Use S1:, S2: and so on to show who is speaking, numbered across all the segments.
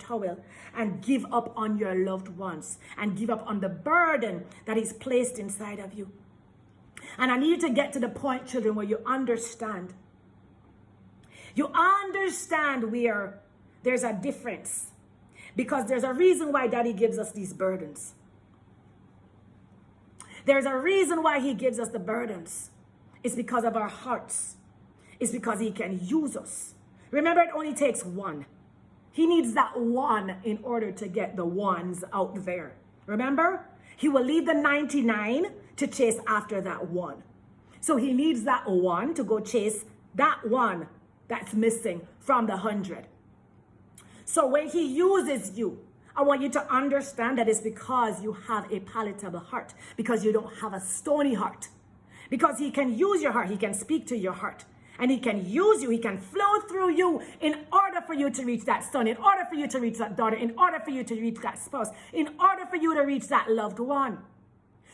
S1: towel and give up on your loved ones and give up on the burden that is placed inside of you. And I need you to get to the point, children, where you understand. You understand where there's a difference. Because there's a reason why Daddy gives us these burdens. There's a reason why he gives us the burdens. It's because of our hearts. It's because he can use us. Remember, it only takes one. He needs that one in order to get the ones out there. Remember? He will leave the 99 to chase after that one. So he needs that one to go chase that one that's missing from the 100. So when he uses you, I want you to understand that it's because you have a palatable heart, because you don't have a stony heart. Because he can use your heart, he can speak to your heart, and he can use you, he can flow through you in order for you to reach that son, in order for you to reach that daughter, in order for you to reach that spouse, in order for you to reach that loved one.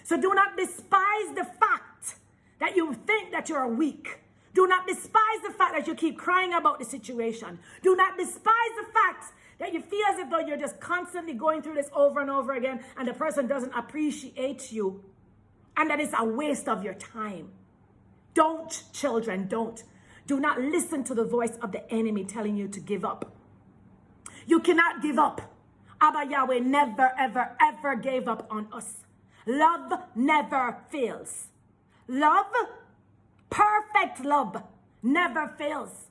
S1: So do not despise the fact that you think that you're weak. Do not despise the fact that you keep crying about the situation. Do not despise the fact that you feel as if though you're just constantly going through this over and over again and the person doesn't appreciate you and that it's a waste of your time. Don't, children, don't. Do not listen to the voice of the enemy telling you to give up. You cannot give up. Abba Yahweh never, ever, ever gave up on us. Love never fails. Love, perfect love, never fails.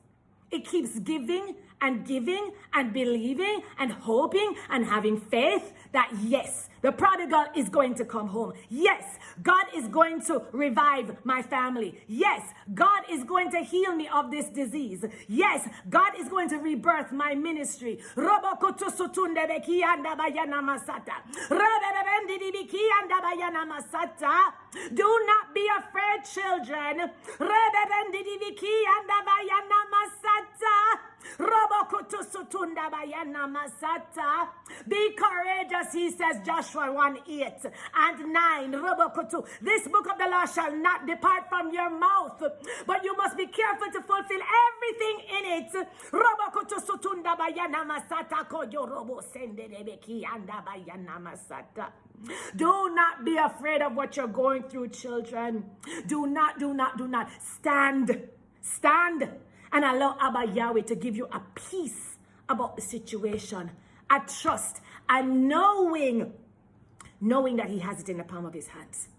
S1: It keeps giving and believing and hoping and having faith that yes, the prodigal is going to come home. Yes, God is going to revive my family. Yes, God is going to heal me of this disease. Yes, God is going to rebirth my ministry. Do not be afraid, children. Be courageous, he says, Joshua 1:8 and 9. This book of the law shall not depart from your mouth, but you must be careful to fulfill everything in it. Do not be afraid of what you're going through, children. Do not stand and allow Abba Yahweh to give you a peace about the situation, a trust, and knowing that he has it in the palm of his hands.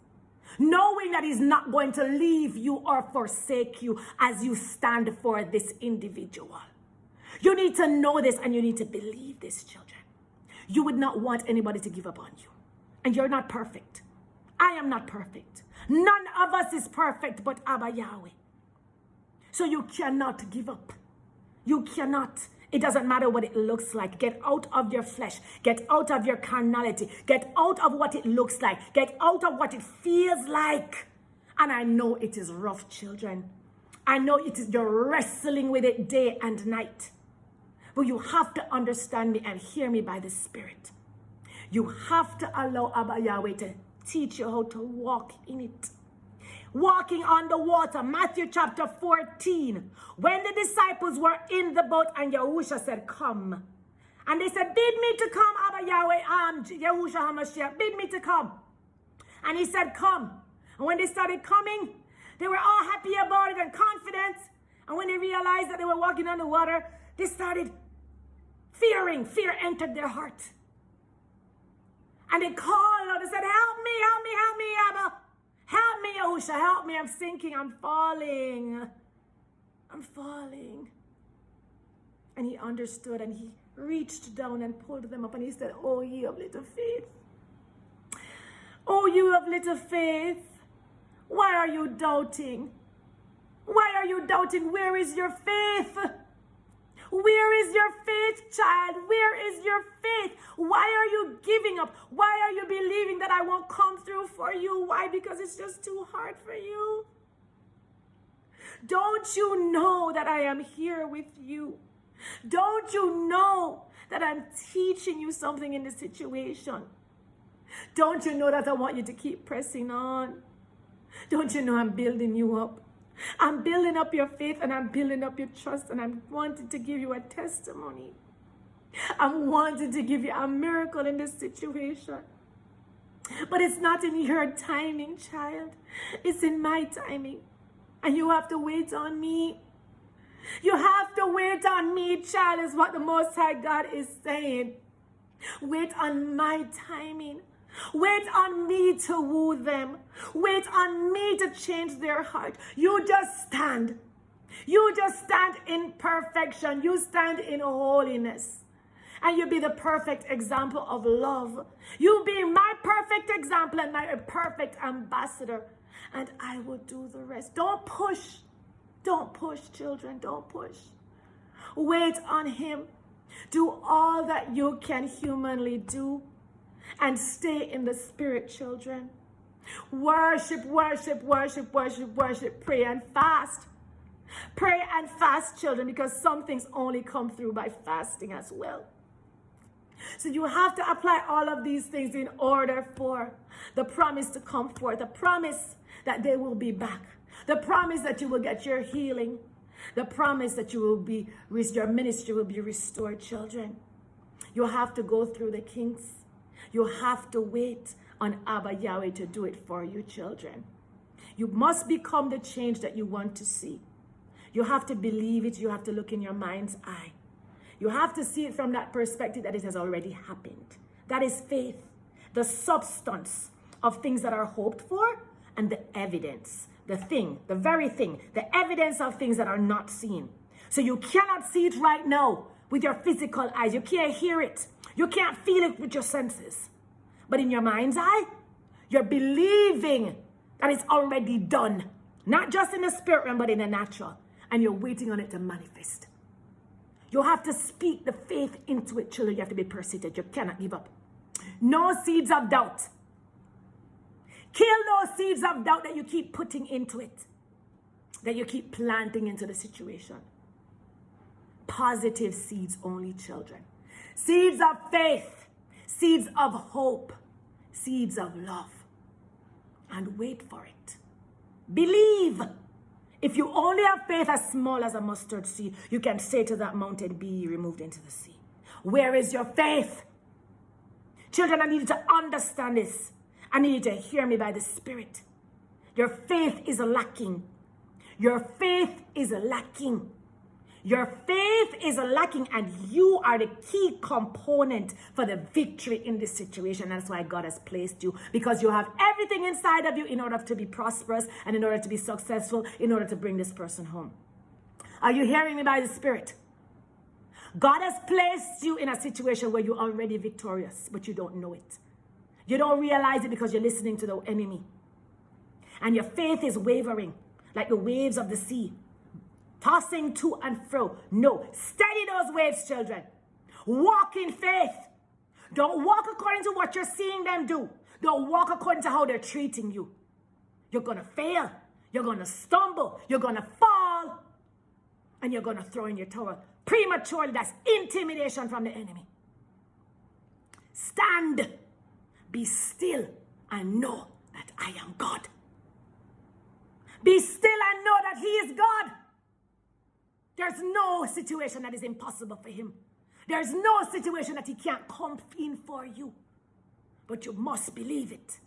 S1: Knowing that he's not going to leave you or forsake you as you stand for this individual. You need to know this and you need to believe this, children. You would not want anybody to give up on you. And you're not perfect. I am not perfect. None of us is perfect but Abba Yahweh. So you cannot give up. You cannot. It doesn't matter what it looks like. Get out of your flesh. Get out of your carnality. Get out of what it looks like. Get out of what it feels like. And I know it is rough, children. I know it is, you're wrestling with it day and night. But you have to understand me and hear me by the Spirit. You have to allow Abba Yahweh to teach you how to walk in it. Walking on the water, Matthew chapter 14. When the disciples were in the boat and Yahusha said, come. And they said, bid me to come, Abba Yahweh, Yahusha HaMashiach, bid me to come. And he said, come. And when they started coming, they were all happy about it and confident. And when they realized that they were walking on the water, they started fearing. Fear entered their heart. And they called out and said, help me, Abba. Help me, Yahusha, help me. I'm sinking, I'm falling. And he understood and he reached down and pulled them up and he said, oh, ye of little faith. Oh, you of little faith. Why are you doubting? Why are you doubting? Where is your faith? Where is your faith, child? Where is your faith? Why are you giving up? Why are you believing that I won't come through for you? Why? Because it's just too hard for you. Don't you know that I am here with you? Don't you know that I'm teaching you something in this situation? Don't you know that I want you to keep pressing on? Don't you know I'm building you up? I'm building up your faith and I'm building up your trust and I'm wanting to give you a testimony. I'm wanting to give you a miracle in this situation. But it's not in your timing, child. It's in my timing. And you have to wait on me. You have to wait on me, child, is what the Most High God is saying. Wait on my timing. Wait on me to woo them. Wait on me to change their heart. You just stand. You just stand in perfection. You stand in holiness. And you be the perfect example of love. You be my perfect example and my perfect ambassador. And I will do the rest. Don't push. Don't push, children. Don't push. Wait on him. Do all that you can humanly do. And stay in the spirit, children. Worship, worship, worship, worship, worship. Pray and fast. Pray and fast, children, because some things only come through by fasting as well. So you have to apply all of these things in order for the promise to come forth. The promise that they will be back. The promise that you will get your healing. The promise that your ministry will be restored, children. You have to go through the kinks. You have to wait on Abba Yahweh to do it for you, children. You must become the change that you want to see. You have to believe it. You have to look in your mind's eye. You have to see it from that perspective that it has already happened. That is faith, the substance of things that are hoped for, and the evidence, the thing, the very thing, the evidence of things that are not seen. So you cannot see it right now with your physical eyes. You can't hear it. You can't feel it with your senses. But in your mind's eye, you're believing that it's already done. Not just in the spirit realm, but in the natural. And you're waiting on it to manifest. You have to speak the faith into it, children. You have to be persistent. You cannot give up. No seeds of doubt. Kill those seeds of doubt that you keep putting into it. That you keep planting into the situation. Positive seeds only, children. Seeds of faith. Seeds of hope. Seeds of love. And wait for it. Believe. If you only have faith as small as a mustard seed, you can say to that mountain, be removed into the sea. Where is your faith? Children, I need you to understand this. I need you to hear me by the Spirit. Your faith is lacking. Your faith is lacking. Your faith is lacking, and you are the key component for the victory in this situation. That's why God has placed you, because you have everything inside of you in order to be prosperous and in order to be successful, in order to bring this person home. Are you hearing me by the Spirit? God has placed you in a situation where you're already victorious, but you don't know it. You don't realize it because you're listening to the enemy. And your faith is wavering like the waves of the sea. Tossing to and fro. No, steady those waves, children. Walk in faith. Don't walk according to what you're seeing them do. Don't walk according to how they're treating you. You're going to fail. You're going to stumble. You're going to fall. And you're going to throw in your towel. Prematurely, that's intimidation from the enemy. Stand. Be still and know that I am God. Be still and know that He is God. There's no situation that is impossible for Him. There's no situation that He can't come in for you. But you must believe it.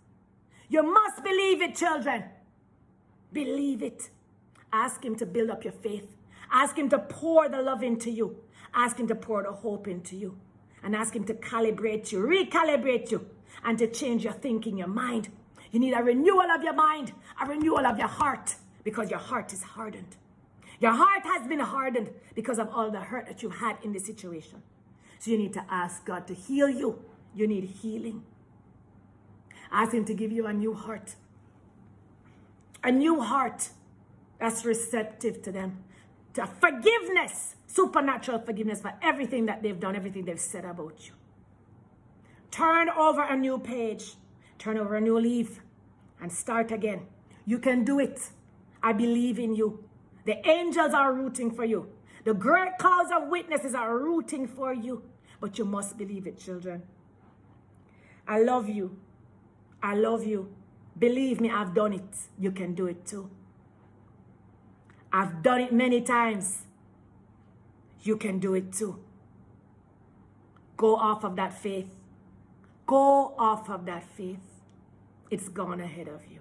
S1: You must believe it, children. Believe it. Ask Him to build up your faith. Ask Him to pour the love into you. Ask Him to pour the hope into you. And ask Him to calibrate you, recalibrate you, and to change your thinking, your mind. You need a renewal of your mind, a renewal of your heart, because your heart is hardened. Your heart has been hardened because of all the hurt that you've had in this situation. So you need to ask God to heal you. You need healing. Ask Him to give you a new heart. A new heart that's receptive to them. To forgiveness, supernatural forgiveness for everything that they've done, everything they've said about you. Turn over a new page. Turn over a new leaf and start again. You can do it. I believe in you. The angels are rooting for you. The great clouds of witnesses are rooting for you. But you must believe it, children. I love you. I love you. Believe me, I've done it. You can do it too. I've done it many times. You can do it too. Go off of that faith. Go off of that faith. It's gone ahead of you.